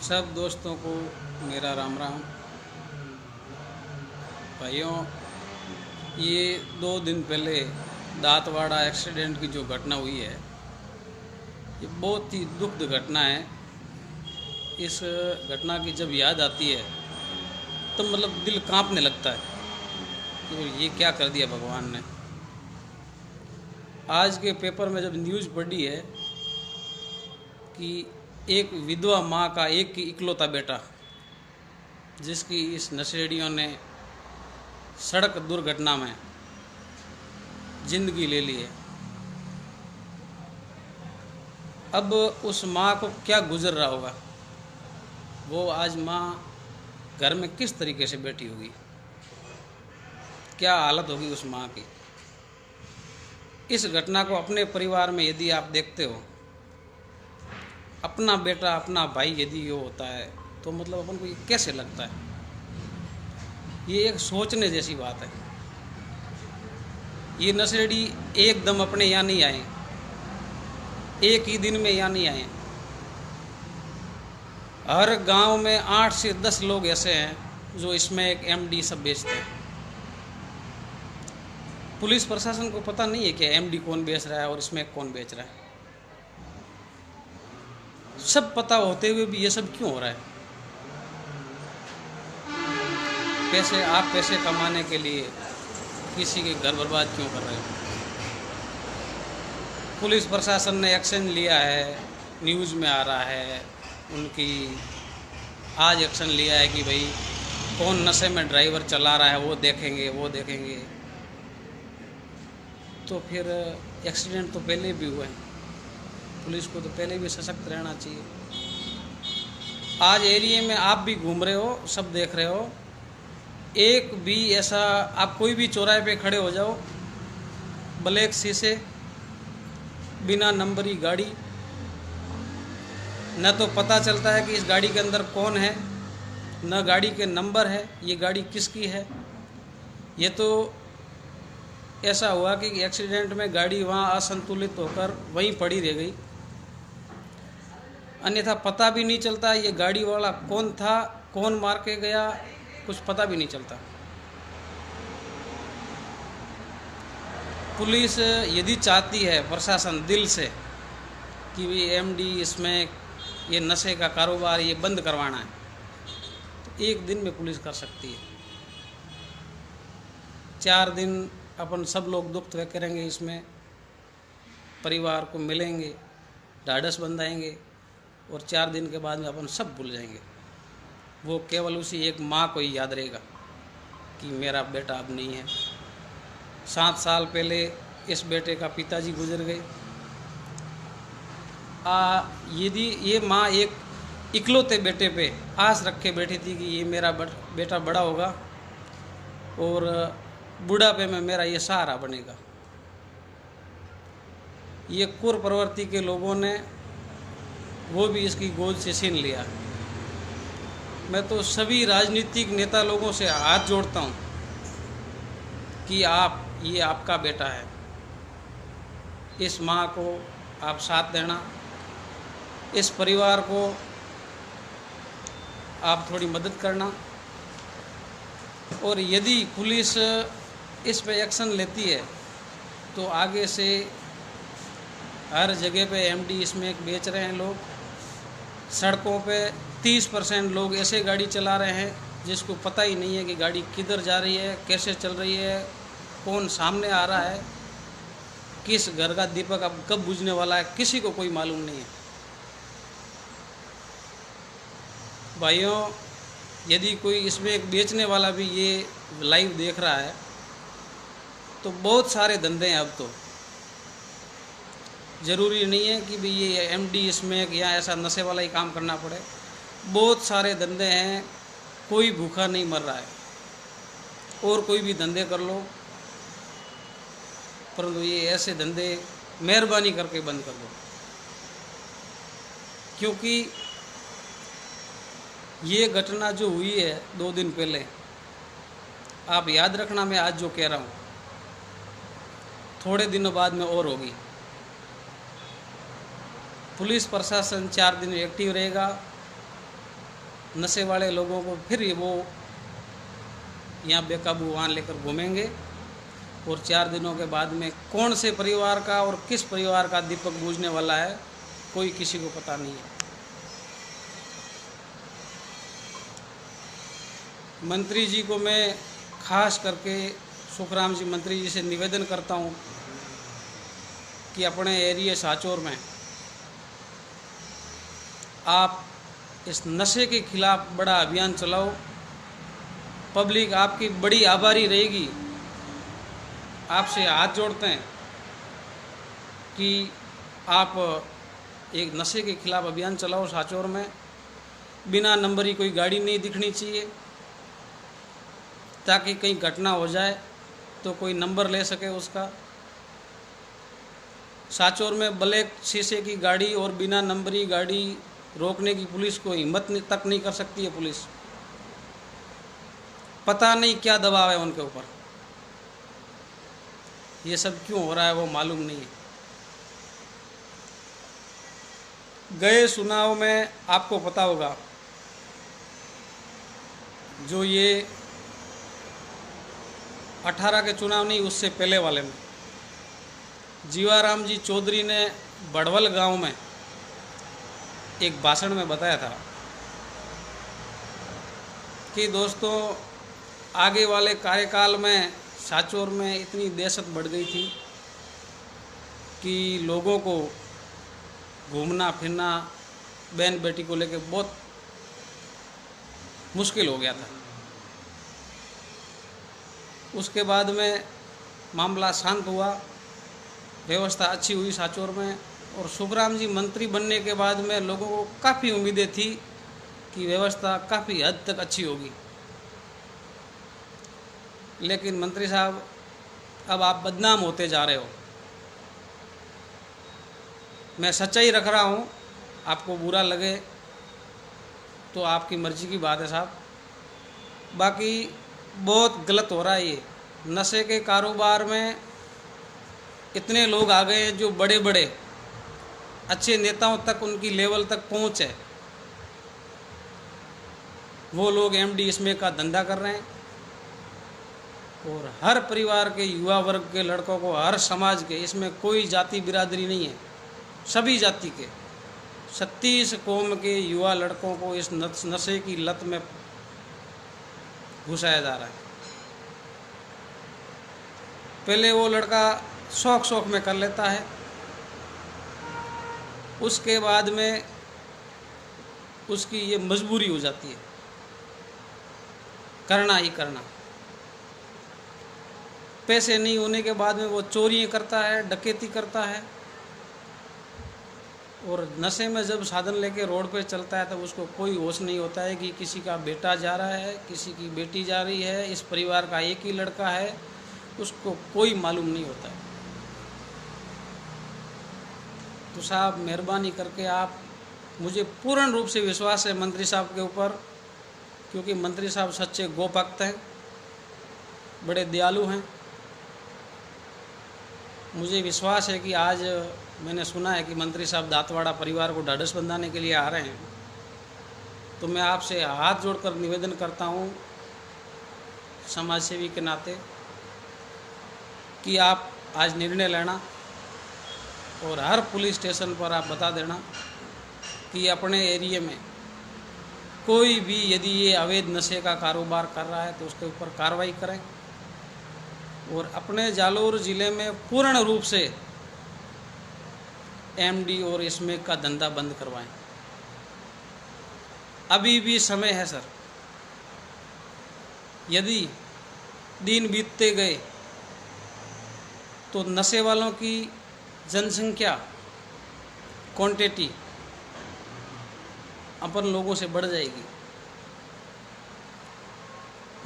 सब दोस्तों को मेरा राम राम। भाइयों, ये 2 दिन पहले दांतवाड़ा एक्सीडेंट की जो घटना हुई है, ये बहुत ही दुखद घटना है। इस घटना की जब याद आती है तो मतलब दिल कांपने लगता है कि ये क्या कर दिया भगवान ने। आज के पेपर में जब न्यूज़ पढ़ी है कि एक विधवा माँ का एक ही इकलौता बेटा, जिसकी इस नशेड़ियों ने सड़क दुर्घटना में जिंदगी ले ली है, अब उस माँ को क्या गुजर रहा होगा। वो आज माँ घर में किस तरीके से बैठी होगी, क्या हालत होगी उस माँ की। इस घटना को अपने परिवार में यदि आप देखते हो, अपना बेटा अपना भाई यदि ये होता है तो मतलब अपन को ये कैसे लगता है। ये एक सोचने जैसी बात है। ये नशेड़ी एकदम अपने यहाँ नहीं आए, एक ही दिन में यहाँ नहीं आए। हर गांव में 8 से 10 लोग ऐसे हैं जो इसमें एक एमडी सब बेचते हैं। पुलिस प्रशासन को पता नहीं है कि एमडी कौन बेच रहा है और इसमें कौन बेच रहा है। सब पता होते हुए भी ये सब क्यों हो रहा है। पैसे कमाने के लिए किसी के घर बर्बाद क्यों कर रहे हो। पुलिस प्रशासन ने एक्शन लिया है, न्यूज़ में आ रहा है उनकी। आज एक्शन लिया है कि भाई कौन नशे में ड्राइवर चला रहा है वो देखेंगे। तो फिर एक्सीडेंट तो पहले भी हुए हैं, पुलिस को तो पहले भी सशक्त रहना चाहिए। आज एरिया में आप भी घूम रहे हो, सब देख रहे हो, एक भी ऐसा आप कोई भी चौराहे पे खड़े हो जाओ, ब्लैक शीशे, बिना नंबरी गाड़ी, न तो पता चलता है कि इस गाड़ी के अंदर कौन है, न गाड़ी के नंबर है, ये गाड़ी किसकी है। ये तो ऐसा हुआ कि एक्सीडेंट में गाड़ी वहाँ असंतुलित होकर वहीं पड़ी रह गई, अन्यथा पता भी नहीं चलता ये गाड़ी वाला कौन था, कौन मार के गया, कुछ पता भी नहीं चलता। पुलिस यदि चाहती है, प्रशासन दिल से, कि ये एमडी इसमें ये नशे का कारोबार ये बंद करवाना है, तो एक दिन में पुलिस कर सकती है। 4 दिन अपन सब लोग दुख व्यक्त करेंगे, इसमें परिवार को मिलेंगे, ढाढ़स बंधाएंगे और 4 दिन के बाद में अपन सब भूल जाएंगे। वो केवल उसी एक माँ को ही याद रहेगा कि मेरा बेटा अब नहीं है। 7 साल पहले इस बेटे का पिताजी गुजर गए। यदि ये माँ एक इकलौते बेटे पे आस रख के बैठी थी कि ये मेरा बेटा बड़ा होगा और बुढ़ापे में मेरा ये सहारा बनेगा, ये क्रूर प्रवृत्ति के लोगों ने वो भी इसकी गोद से छीन लिया। मैं तो सभी राजनीतिक नेता लोगों से हाथ जोड़ता हूँ कि ये आपका बेटा है, इस माँ को आप साथ देना, इस परिवार को आप थोड़ी मदद करना। और यदि पुलिस इस पे एक्शन लेती है तो आगे से हर जगह पे एमडी इसमें बेच रहे हैं लोग। सड़कों पे 30% लोग ऐसे गाड़ी चला रहे हैं जिसको पता ही नहीं है कि गाड़ी किधर जा रही है, कैसे चल रही है, कौन सामने आ रहा है, किस घर का दीपक अब कब बुझने वाला है, किसी को कोई मालूम नहीं है। भाइयों, यदि कोई इसमें एक बेचने वाला भी ये लाइव देख रहा है तो बहुत सारे धंधे हैं। अब तो ज़रूरी नहीं है कि भी ये एमडी इसमें या ऐसा नशे वाला ही काम करना पड़े। बहुत सारे धंधे हैं, कोई भूखा नहीं मर रहा है। और कोई भी धंधे कर लो, परंतु ये ऐसे धंधे मेहरबानी करके बंद कर दो, क्योंकि ये घटना जो हुई है 2 दिन पहले, आप याद रखना मैं आज जो कह रहा हूँ थोड़े दिनों बाद में और होगी। पुलिस प्रशासन 4 दिन एक्टिव रहेगा, नशे वाले लोगों को फिर वो यहाँ बेकाबू वाहन लेकर घूमेंगे और 4 दिनों के बाद में कौन से परिवार का और किस परिवार का दीपक बुझने वाला है, कोई किसी को पता नहीं है। मंत्री जी को मैं खास करके सुखराम जी मंत्री जी से निवेदन करता हूँ कि अपने एरिया साचौर में आप इस नशे के खिलाफ बड़ा अभियान चलाओ। पब्लिक आपकी बड़ी आभारी रहेगी। आपसे हाथ जोड़ते हैं कि आप एक नशे के खिलाफ अभियान चलाओ साचौर में। बिना नंबरी कोई गाड़ी नहीं दिखनी चाहिए, ताकि कहीं घटना हो जाए तो कोई नंबर ले सके उसका। साचौर में ब्लैक शीशे की गाड़ी और बिना नंबरी गाड़ी रोकने की पुलिस को हिम्मत तक नहीं कर सकती है। पुलिस पता नहीं क्या दबाव है उनके ऊपर, ये सब क्यों हो रहा है वो मालूम नहीं है। गए चुनाव में आपको पता होगा, जो ये 18 के चुनाव नहीं, उससे पहले वाले में जीवाराम जी चौधरी ने बड़वल गांव में एक भाषण में बताया था कि दोस्तों आगे वाले कार्यकाल में साचौर में इतनी दहशत बढ़ गई थी कि लोगों को घूमना फिरना बहन बेटी को लेकर बहुत मुश्किल हो गया था। उसके बाद में मामला शांत हुआ, व्यवस्था अच्छी हुई साचौर में, और सुखराम जी मंत्री बनने के बाद में लोगों को काफ़ी उम्मीदें थी कि व्यवस्था काफ़ी हद तक अच्छी होगी। लेकिन मंत्री साहब, अब आप बदनाम होते जा रहे हो। मैं सच्चाई रख रहा हूँ, आपको बुरा लगे तो आपकी मर्जी की बात है साहब, बाकी बहुत गलत हो रहा है ये। नशे के कारोबार में इतने लोग आ गए हैं जो बड़े बड़े अच्छे नेताओं तक उनकी लेवल तक पहुँच है। वो लोग एमडी इसमें का धंधा कर रहे हैं, और हर परिवार के युवा वर्ग के लड़कों को, हर समाज के, इसमें कोई जाति बिरादरी नहीं है, सभी जाति के 36 कौम के युवा लड़कों को इस नशे की लत में घुसाया जा रहा है। पहले वो लड़का शौक में कर लेता है, उसके बाद में उसकी ये मजबूरी हो जाती है करना ही करना। पैसे नहीं होने के बाद में वो चोरियां करता है, डकैती करता है, और नशे में जब साधन लेके रोड पे चलता है तब उसको कोई होश नहीं होता है कि किसी का बेटा जा रहा है, किसी की बेटी जा रही है, इस परिवार का एक ही लड़का है, उसको कोई मालूम नहीं होता है। तो साहब मेहरबानी करके आप, मुझे पूर्ण रूप से विश्वास है मंत्री साहब के ऊपर, क्योंकि मंत्री साहब सच्चे गोभक्त हैं, बड़े दयालु हैं। मुझे विश्वास है कि आज मैंने सुना है कि मंत्री साहब दांतवाड़ा परिवार को ढाढ़स बंधाने के लिए आ रहे हैं, तो मैं आपसे हाथ जोड़कर निवेदन करता हूँ समाज सेवी के नाते कि आप आज निर्णय लेना और हर पुलिस स्टेशन पर आप बता देना कि अपने एरिया में कोई भी यदि ये अवैध नशे का कारोबार कर रहा है तो उसके ऊपर कार्रवाई करें, और अपने जालोर ज़िले में पूर्ण रूप से एमडी और इसमें का धंधा बंद करवाएं। अभी भी समय है सर। यदि दिन बीतते गए तो नशे वालों की जनसंख्या, क्वांटिटी अपन लोगों से बढ़ जाएगी।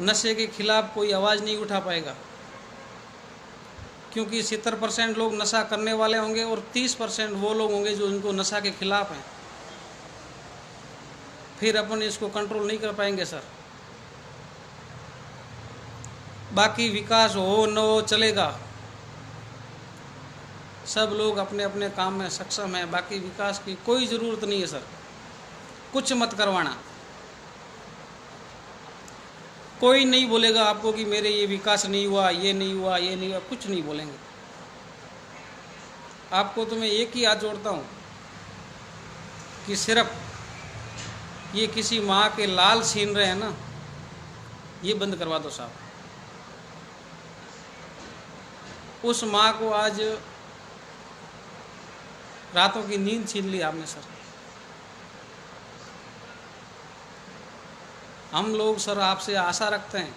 नशे के खिलाफ कोई आवाज़ नहीं उठा पाएगा, क्योंकि 70% लोग नशा करने वाले होंगे और 30% वो लोग होंगे जो इनको नशा के खिलाफ हैं। फिर अपन इसको कंट्रोल नहीं कर पाएंगे सर। बाकी विकास हो न हो चलेगा, सब लोग अपने अपने काम में सक्षम हैं, बाकी विकास की कोई ज़रूरत नहीं है सर। कुछ मत करवाना, कोई नहीं बोलेगा आपको कि मेरे ये विकास नहीं हुआ, ये नहीं हुआ, ये नहीं हुआ, कुछ नहीं बोलेंगे। आपको तो मैं एक ही हाथ जोड़ता हूँ कि सिर्फ ये किसी माँ के लाल छीन रहे हैं ना, ये बंद करवा दो साहब। उस माँ को आज रातों की नींद छीन ली आपने सर। हम लोग सर आपसे आशा रखते हैं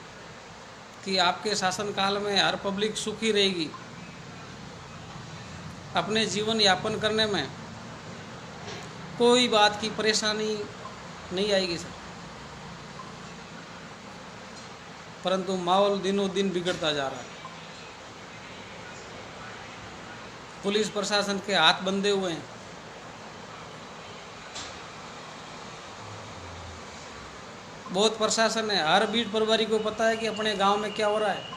कि आपके शासनकाल में हर पब्लिक सुखी रहेगी, अपने जीवन यापन करने में कोई बात की परेशानी नहीं आएगी सर। परंतु माहौल दिनों दिन बिगड़ता जा रहा है। पुलिस प्रशासन के हाथ बंधे हुए हैं। बहुत प्रशासन है, हर बीट प्रभारी को पता है कि अपने गांव में क्या हो रहा है।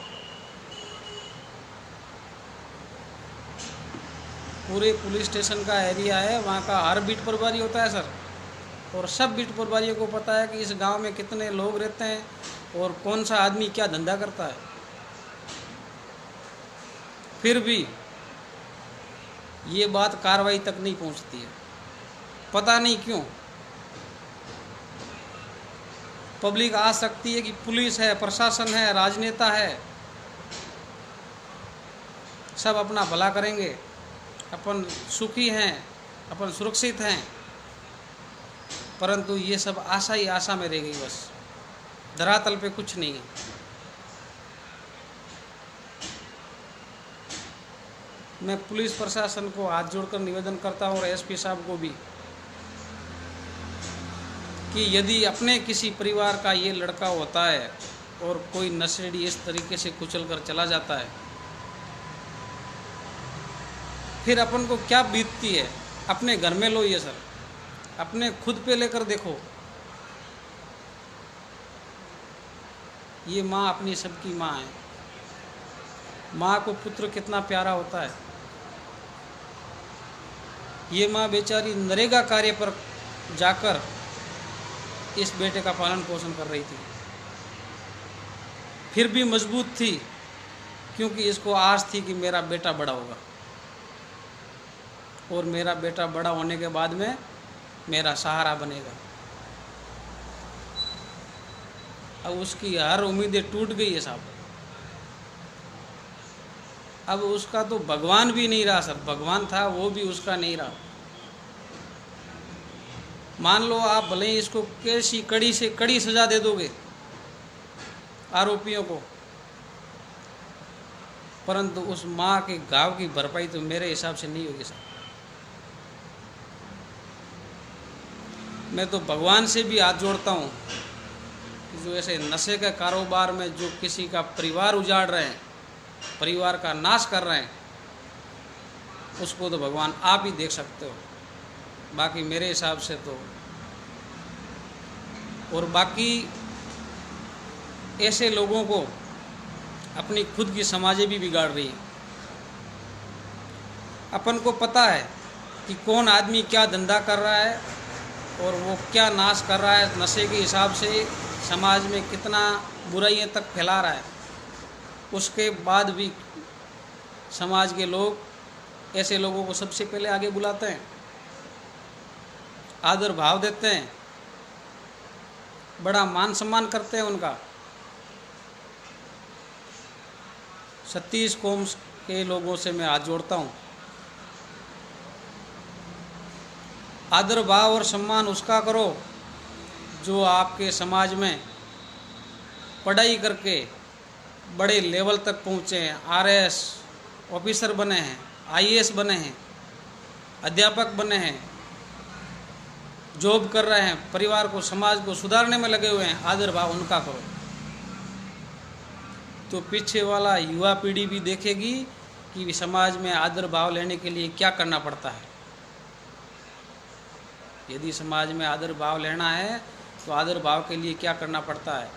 पूरे पुलिस स्टेशन का एरिया है, वहाँ का हर बीट प्रभारी होता है सर, और सब बीट प्रभारियों को पता है कि इस गांव में कितने लोग रहते हैं और कौन सा आदमी क्या धंधा करता है। फिर भी ये बात कार्रवाई तक नहीं पहुंचती है, पता नहीं क्यों। पब्लिक आ सकती है कि पुलिस है, प्रशासन है, राजनेता है, सब अपना भला करेंगे, अपन सुखी हैं, अपन सुरक्षित हैं, परंतु ये सब आशा ही आशा में रह गई बस, धरातल पे कुछ नहीं है। मैं पुलिस प्रशासन को हाथ जोड़कर निवेदन करता हूँ और एसपी साहब को भी कि यदि अपने किसी परिवार का ये लड़का होता है और कोई नशेड़ी इस तरीके से कुचल कर चला जाता है, फिर अपन को क्या बीतती है। अपने घर में लो ये सर, अपने खुद पे लेकर देखो। ये माँ अपनी सबकी माँ है। माँ को पुत्र कितना प्यारा होता है। ये माँ बेचारी नरेगा कार्य पर जाकर इस बेटे का पालन पोषण कर रही थी, फिर भी मजबूत थी, क्योंकि इसको आस थी कि मेरा बेटा बड़ा होगा और मेरा बेटा बड़ा होने के बाद में मेरा सहारा बनेगा। अब उसकी हर उम्मीदें टूट गई है साहब। अब उसका तो भगवान भी नहीं रहा सर, भगवान था वो भी उसका नहीं रहा। मान लो आप भले ही इसको कैसी कड़ी से कड़ी सजा दे दोगे आरोपियों को, परंतु उस माँ के घाव की भरपाई तो मेरे हिसाब से नहीं होगी सर। मैं तो भगवान से भी हाथ जोड़ता हूँ कि जो ऐसे नशे के कारोबार में जो किसी का परिवार उजाड़ रहे हैं, परिवार का नाश कर रहे हैं, उसको तो भगवान आप ही देख सकते हो। बाकी मेरे हिसाब से तो, और बाकी ऐसे लोगों को अपनी खुद की समाजें भी बिगाड़ रही है। अपन को पता है कि कौन आदमी क्या धंधा कर रहा है और वो क्या नाश कर रहा है, नशे के हिसाब से समाज में कितना बुराइयां तक फैला रहा है। उसके बाद भी समाज के लोग ऐसे लोगों को सबसे पहले आगे बुलाते हैं, आदर भाव देते हैं, बड़ा मान सम्मान करते हैं उनका। 36 कौम के लोगों से मैं हाथ जोड़ता हूँ। आदर भाव और सम्मान उसका करो जो आपके समाज में पढ़ाई करके बड़े लेवल तक पहुँचे हैं, RS ऑफिसर बने हैं, IAS बने हैं, अध्यापक बने हैं, जॉब कर रहे हैं, परिवार को समाज को सुधारने में लगे हुए हैं। आदर भाव उनका करो तो पीछे वाला युवा पीढ़ी भी देखेगी कि समाज में आदर भाव लेने के लिए क्या करना पड़ता है। यदि समाज में आदर भाव लेना है तो आदर भाव के लिए क्या करना पड़ता है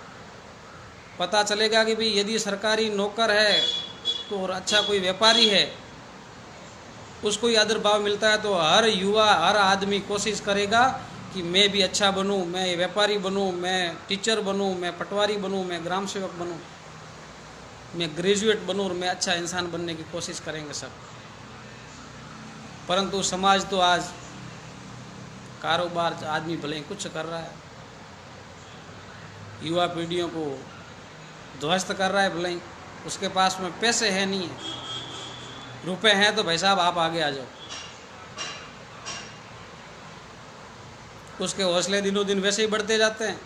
पता चलेगा कि भाई यदि सरकारी नौकर है तो और अच्छा कोई व्यापारी है, उसको ही आदर भाव मिलता है, तो हर युवा हर आदमी कोशिश करेगा कि मैं भी अच्छा बनूं, मैं व्यापारी बनूं, मैं टीचर बनूं, मैं पटवारी बनूं, मैं ग्राम सेवक बनूं, मैं ग्रेजुएट बनूं और मैं अच्छा इंसान बनने की कोशिश करेंगे सब। परंतु समाज तो आज कारोबार, आदमी भले ही कुछ कर रहा है, युवा पीढ़ियों को ध्वस्त कर रहा है, भले ही उसके पास में पैसे है नहीं है, रुपए हैं तो भाई साहब आप आगे आ जाओ। उसके हौसले दिनों दिन वैसे ही बढ़ते जाते हैं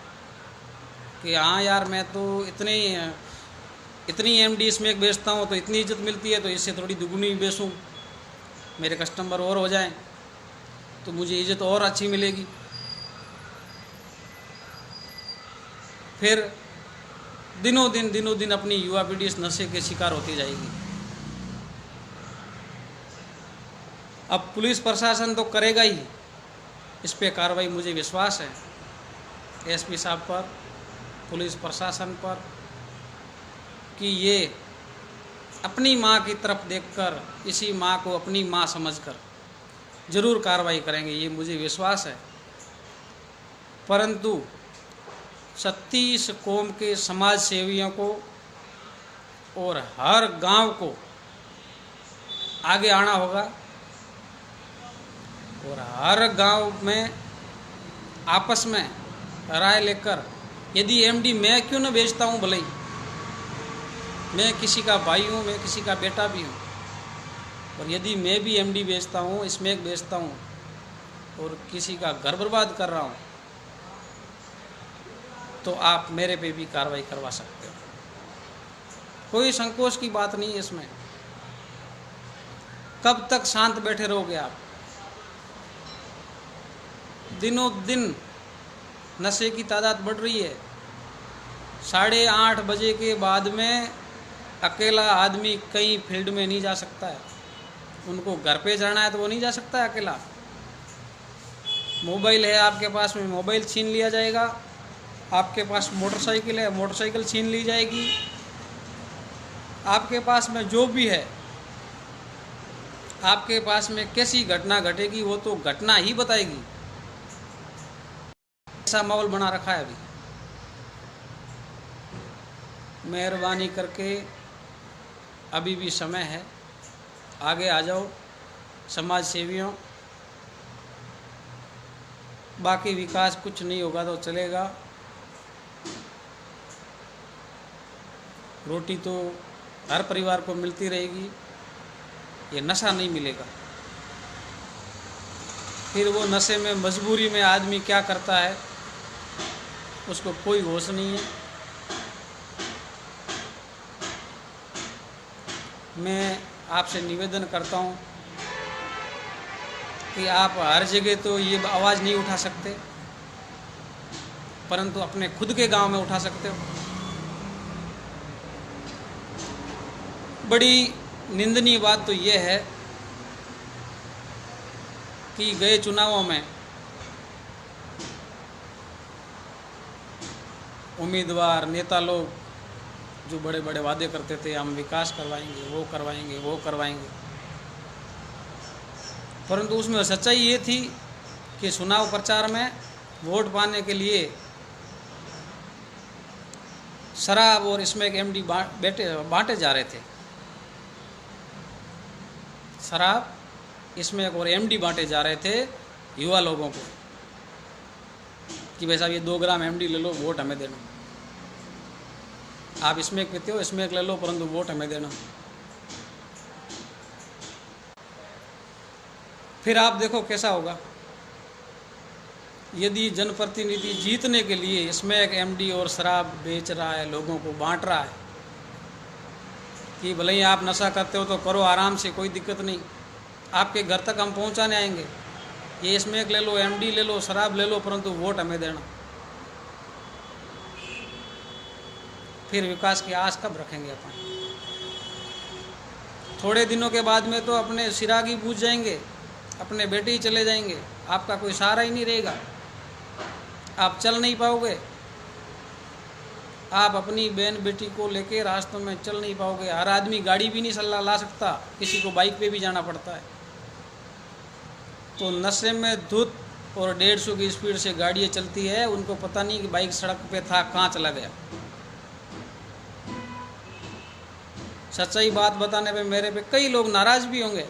कि हाँ यार मैं तो इतनी एमडी इसमें बेचता हूँ तो इतनी इज्जत मिलती है, तो इससे थोड़ी दुगुनी बेचूँ, मेरे कस्टमर और हो जाएं तो मुझे इज्जत और अच्छी मिलेगी। फिर दिनों दिन अपनी युवा पीढ़ी इस नशे के शिकार होती जाएगी। अब पुलिस प्रशासन तो करेगा ही, इस पे कार्रवाई मुझे विश्वास है एसपी साहब पर, पुलिस प्रशासन पर, कि ये अपनी माँ की तरफ देखकर, इसी माँ को अपनी माँ समझकर जरूर कार्रवाई करेंगे, ये मुझे विश्वास है। परंतु 36 कौम के समाज सेवियों को और हर गांव को आगे आना होगा और हर गांव में आपस में राय लेकर, यदि एमडी मैं क्यों न बेचता हूँ, भले ही मैं किसी का भाई हूँ, मैं किसी का बेटा भी हूँ, और यदि मैं भी एमडी बेचता हूँ, स्मैक बेचता हूँ और किसी का घर बर्बाद कर रहा हूँ, तो आप मेरे पे भी कार्रवाई करवा सकते हो। कोई संकोच की बात नहीं है इसमें। कब तक शांत बैठे रहोगे आप? दिनों दिन नशे की तादाद बढ़ रही है। 8:30 बजे के बाद में अकेला आदमी कहीं फील्ड में नहीं जा सकता है। उनको घर पे जाना है तो वो नहीं जा सकता है अकेला। मोबाइल है आपके पास में, मोबाइल छीन लिया जाएगा। आपके पास मोटरसाइकिल है, मोटरसाइकिल छीन ली जाएगी। आपके पास में जो भी है, आपके पास में कैसी घटना घटेगी वो तो घटना ही बताएगी। ऐसा माहौल बना रखा है अभी। मेहरबानी करके अभी भी समय है, आगे आ जाओ समाज सेवियों। बाकी विकास कुछ नहीं होगा तो चलेगा, रोटी तो हर परिवार को मिलती रहेगी, ये नशा नहीं मिलेगा। फिर वो नशे में मजबूरी में आदमी क्या करता है उसको कोई होश नहीं है। मैं आपसे निवेदन करता हूँ कि आप हर जगह तो ये आवाज़ नहीं उठा सकते, परंतु अपने खुद के गांव में उठा सकते हो। बड़ी निंदनीय बात तो ये है कि गए चुनावों में उम्मीदवार नेता लोग जो बड़े बड़े वादे करते थे, हम विकास करवाएंगे, वो करवाएंगे, वो करवाएंगे, परंतु उसमें सच्चाई ये थी कि चुनाव प्रचार में वोट पाने के लिए शराब और इसमें एक एमडी बांटे जा रहे थे। शराब, इसमें एक और एमडी बांटे जा रहे थे युवा लोगों को कि भाई साहब ये 2 ग्राम एमडी ले लो, वोट हमें देना। आप इसमें पीते हो, इसमें ले लो, परंतु वोट हमें देना। फिर आप देखो कैसा होगा। यदि जनप्रतिनिधि जीतने के लिए इसमें एक एमडी और शराब बेच रहा है, लोगों को बांट रहा है कि भले ही आप नशा करते हो तो करो आराम से, कोई दिक्कत नहीं, आपके घर तक हम पहुंचाने आएंगे, ये इसमें एक ले लो, एमडी ले लो, शराब ले लो, परंतु वोट हमें देना। फिर विकास की आस कब रखेंगे अपन? थोड़े दिनों के बाद में तो अपने चिराग ही बुझ जाएंगे, अपने बेटे ही चले जाएंगे, आपका कोई सहारा ही नहीं रहेगा, आप चल नहीं पाओगे, आप अपनी बहन बेटी को लेके रास्तों में चल नहीं पाओगे। हर आदमी गाड़ी भी नहीं ला सकता, किसी को बाइक पे भी जाना पड़ता है। तो नशे में धुत और 150 की स्पीड से गाड़ियाँ चलती है, उनको पता नहीं कि बाइक सड़क पे था, कहाँ चला गया। सच्चाई बात बताने पे मेरे पे कई लोग नाराज़ भी होंगे।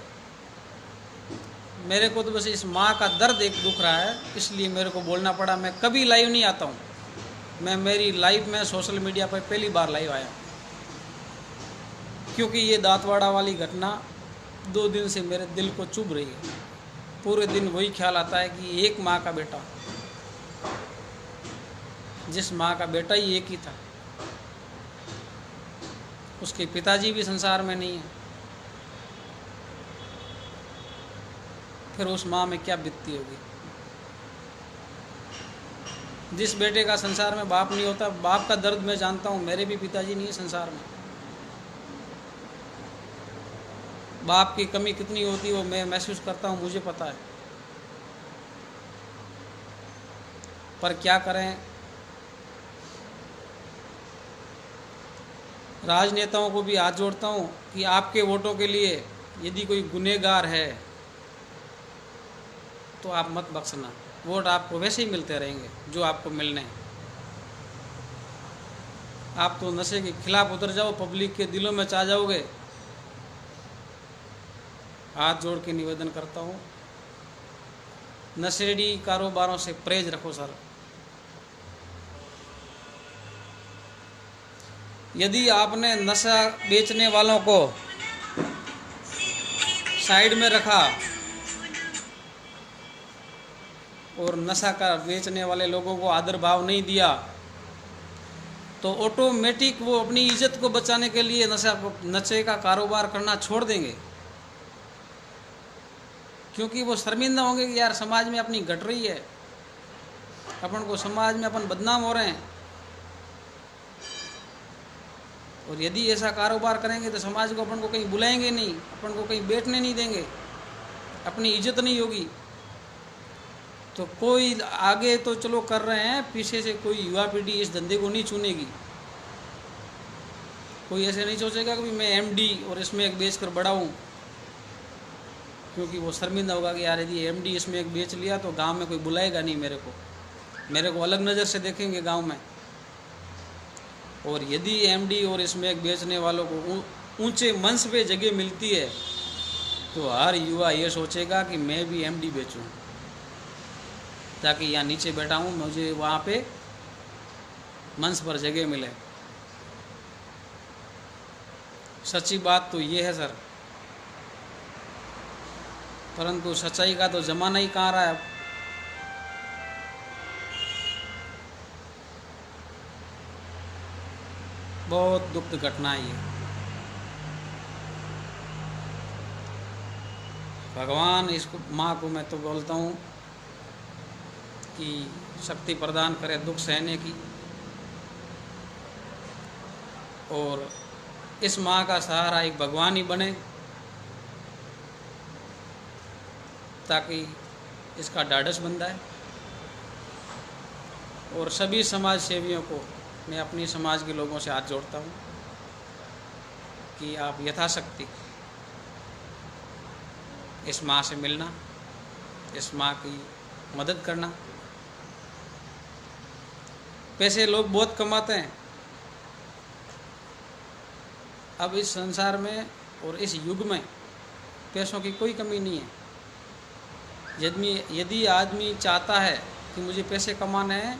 मेरे को तो बस इस माँ का दर्द एक दुख रहा है, इसलिए मेरे को बोलना पड़ा। मैं कभी लाइव नहीं आता हूँ, मैं मेरी लाइफ में सोशल मीडिया पर पहली बार लाइव आया हूँ, क्योंकि ये दांतवाड़ा वाली घटना 2 दिन से मेरे दिल को चुभ रही है। पूरे दिन वही ख्याल आता है कि एक माँ का बेटा, जिस माँ का बेटा ही एक ही था, उसके पिताजी भी संसार में नहीं है, फिर उस माँ में क्या बीतती होगी। जिस बेटे का संसार में बाप नहीं होता, बाप का दर्द मैं जानता हूँ। मेरे भी पिताजी नहीं है संसार में, बाप की कमी कितनी होती है वो मैं महसूस करता हूँ, मुझे पता है। पर क्या करें, राजनेताओं को भी हाथ जोड़ता हूँ कि आपके वोटों के लिए यदि कोई गुनहगार है तो आप मत बख्शना। वोट आपको वैसे ही मिलते रहेंगे जो आपको मिलने हैं। आप तो नशे के खिलाफ उतर जाओ, पब्लिक के दिलों में छा जाओगे। हाथ जोड़ के निवेदन करता हूँ, नशेड़ी कारोबारों से परहेज रखो सर। यदि आपने नशा बेचने वालों को साइड में रखा और नशा का बेचने वाले लोगों को आदर भाव नहीं दिया, तो ऑटोमेटिक वो अपनी इज्जत को बचाने के लिए नशे का कारोबार करना छोड़ देंगे, क्योंकि वो शर्मिंदा होंगे कि यार समाज में अपनी घट रही है, अपन को समाज में अपन बदनाम हो रहे हैं। और यदि ऐसा कारोबार करेंगे तो समाज को अपन को कहीं बुलाएंगे नहीं, अपन को कहीं बैठने नहीं देंगे, अपनी इज्जत नहीं होगी। तो कोई आगे तो चलो कर रहे हैं, पीछे से कोई युवा पीढ़ी इस धंधे को नहीं चुनेगी। कोई ऐसे नहीं सोचेगा कि मैं एमडी और इसमें एक बेच कर बढ़ाऊँ, क्योंकि वो शर्मिंदा होगा कि यार यदि एमडी इसमें एक बेच लिया तो गांव में कोई बुलाएगा नहीं, मेरे को अलग नज़र से देखेंगे गांव में। और यदि एमडी और इसमें एक बेचने वालों को ऊंचे मंच पे जगह मिलती है तो हर युवा ये सोचेगा कि मैं भी एमडी बेचूं, ताकि यहाँ नीचे बैठा हूँ, मुझे वहाँ पे मंच पर जगह मिले। सच्ची बात तो ये है सर, परंतु सच्चाई का तो ज़माना ही कहाँ रहा है। बहुत दुखद घटना है ये। भगवान इसको माँ को मैं तो बोलता हूँ कि शक्ति प्रदान करे दुख सहने की, और इस माँ का सहारा एक भगवान ही बने, ताकि इसका ढाढ़स बन जाए। और सभी समाज सेवियों को मैं अपनी समाज के लोगों से हाथ जोड़ता हूँ कि आप यथाशक्ति इस माँ से मिलना, इस माँ की मदद करना। पैसे लोग बहुत कमाते हैं अब इस संसार में, और इस युग में पैसों की कोई कमी नहीं है। यदि आदमी चाहता है कि मुझे पैसे कमाने हैं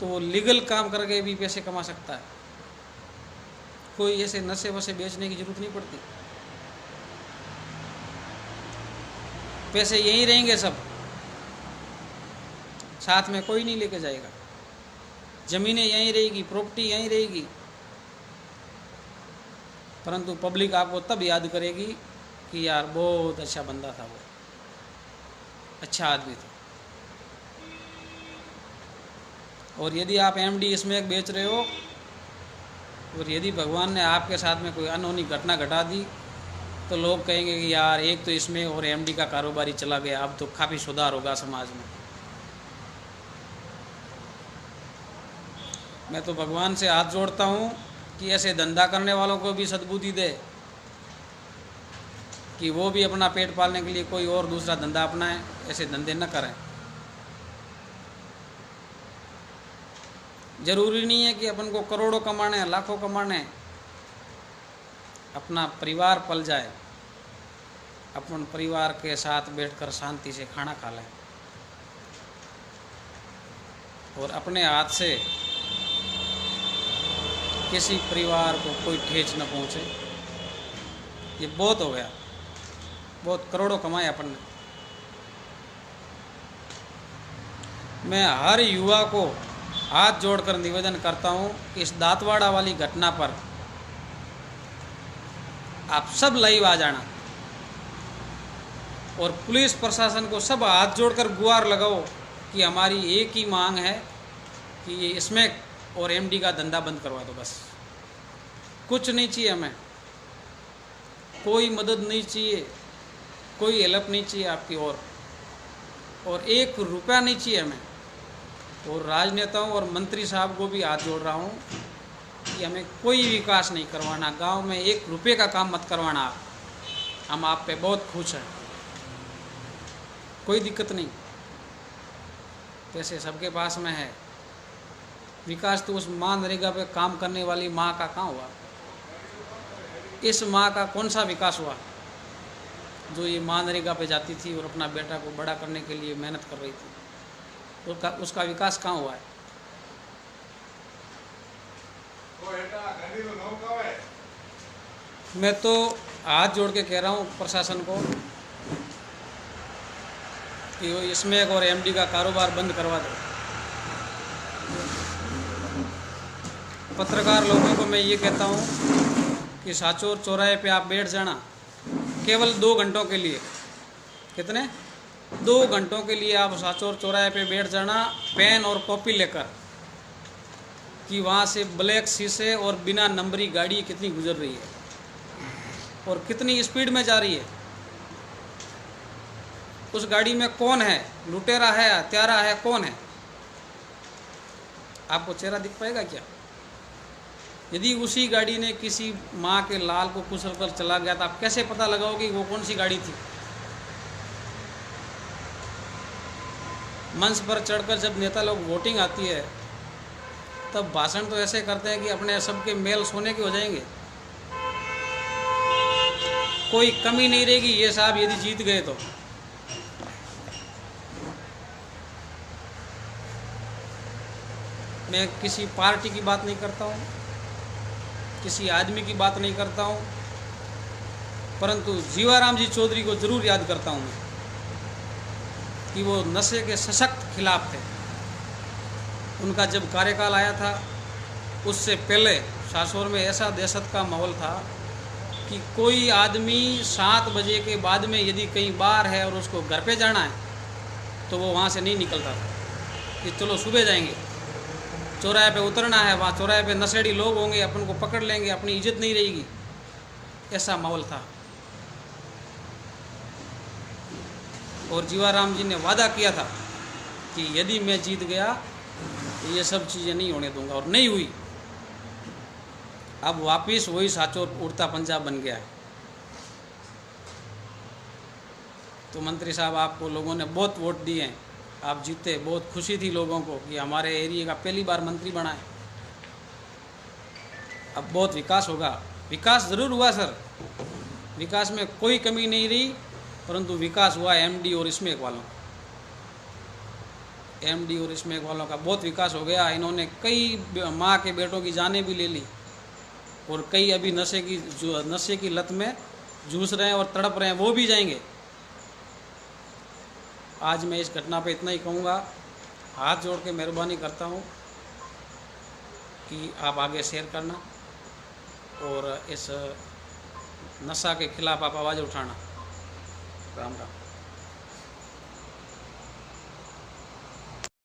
तो लीगल काम करके भी पैसे कमा सकता है। कोई ऐसे नशे वशे बेचने की जरूरत नहीं पड़ती। पैसे यहीं रहेंगे सब, साथ में कोई नहीं लेके जाएगा। ज़मीनें यहीं रहेगी, प्रॉपर्टी यहीं रहेगी, परंतु पब्लिक आपको तब याद करेगी कि यार बहुत अच्छा बंदा था, वो अच्छा आदमी था। और यदि आप एमडी इसमें एक बेच रहे हो और यदि भगवान ने आपके साथ में कोई अनहोनी घटना घटा दी तो लोग कहेंगे कि यार एक तो इसमें और एमडी का कारोबारी चला गया, अब तो काफ़ी सुधार होगा समाज में। मैं तो भगवान से हाथ जोड़ता हूँ कि ऐसे धंधा करने वालों को भी सद्बुद्धि दे कि वो भी अपना पेट पालने के लिए कोई और दूसरा धंधा अपनाएं, ऐसे धंधे न करें। जरूरी नहीं है कि अपन को करोड़ों कमाने हैं, लाखों कमाने हैं। अपना परिवार पल जाए, अपन परिवार के साथ बैठकर शांति से खाना खा लें और अपने हाथ से किसी परिवार को कोई ठेस न पहुंचे। ये बहुत हो गया, बहुत करोड़ों कमाए अपन ने। मैं हर युवा को हाथ जोड़कर निवेदन करता हूं कि इस दांतवाड़ा वाली घटना पर आप सब लाइव आ जाना और पुलिस प्रशासन को सब हाथ जोड़कर गुहार लगाओ कि हमारी एक ही मांग है कि ये इसमें और एमडी का धंधा बंद करवा दो। बस कुछ नहीं चाहिए हमें, कोई मदद नहीं चाहिए, कोई हेल्प नहीं चाहिए आपकी और 1 रुपया नहीं चाहिए हमें। और राजनेताओं और मंत्री साहब को भी हाथ जोड़ रहा हूँ कि हमें कोई विकास नहीं करवाना, गांव में 1 रुपये का काम मत करवाना आप। हम आप पे बहुत खुश हैं, कोई दिक्कत नहीं, पैसे सबके पास में है। विकास तो उस मनरेगा पे काम करने वाली माँ का कहाँ हुआ? इस माँ का कौन सा विकास हुआ जो ये मनरेगा पे जाती थी और अपना बेटा को बड़ा करने के लिए मेहनत कर रही थी? उसका विकास कहाँ हुआ है? मैं तो हाथ जोड़ के कह रहा हूँ प्रशासन को कि वो इसमें और एमडी का कारोबार बंद करवा दो। पत्रकार लोगों को मैं ये कहता हूँ कि साचोर चौराहे पे आप बैठ जाना केवल 2 घंटों के लिए। कितने? 2 घंटों के लिए आप साचोर चौराहे पे बैठ जाना, पेन और कॉपी लेकर, कि वहाँ से ब्लैक शीशे और बिना नंबरी गाड़ी कितनी गुजर रही है और कितनी स्पीड में जा रही है। उस गाड़ी में कौन है? लुटेरा है, हत्यारा है, कौन है? आपको चेहरा दिख पाएगा क्या? यदि उसी गाड़ी ने किसी माँ के लाल को कुचल कर चला गया तो आप कैसे पता लगाओगे कि वो कौन सी गाड़ी थी? मंच पर चढ़कर जब नेता लोग वोटिंग आती है तब भाषण तो ऐसे करते हैं कि अपने सबके मेल सोने के हो जाएंगे, कोई कमी नहीं रहेगी ये साहब यदि जीत गए तो। मैं किसी पार्टी की बात नहीं करता हूँ, किसी आदमी की बात नहीं करता हूँ, परंतु जीवाराम जी चौधरी को जरूर याद करता हूँ कि वो नशे के सशक्त खिलाफ थे। उनका जब कार्यकाल आया था उससे पहले सासोर में ऐसा दहशत का माहौल था कि कोई आदमी 7 बजे के बाद में यदि कहीं बाहर है और उसको घर पे जाना है तो वो वहाँ से नहीं निकलता था कि चलो सुबह जाएंगे, चौराहे पे उतरना है, वहाँ चौराहे पे नशेड़ी लोग होंगे, अपन को पकड़ लेंगे, अपनी इज्जत नहीं रहेगी, ऐसा माहौल था। और जीवाराम जी ने वादा किया था कि यदि मैं जीत गया तो ये सब चीज़ें नहीं होने दूंगा, और नहीं हुई। अब वापिस वही साचोर उड़ता पंजाब बन गया है। तो मंत्री साहब आपको लोगों ने बहुत वोट दिए हैं, आप जीते, बहुत खुशी थी लोगों को कि हमारे एरिया का पहली बार मंत्री बना है। अब बहुत विकास होगा, विकास ज़रूर हुआ सर, विकास में कोई कमी नहीं रही, परंतु विकास हुआ एमडी और स्मैक वालों, एमडी और स्मैक वालों का बहुत विकास हो गया। इन्होंने कई माँ के बेटों की जानें भी ले ली और कई अभी नशे की लत में जूझ रहे हैं और तड़प रहे हैं, वो भी जाएंगे। आज मैं इस घटना पे इतना ही कहूँगा, हाथ जोड़ के मेहरबानी करता हूँ कि आप आगे शेयर करना और इस नशा के खिलाफ आप आवाज़ उठाना। राम राम।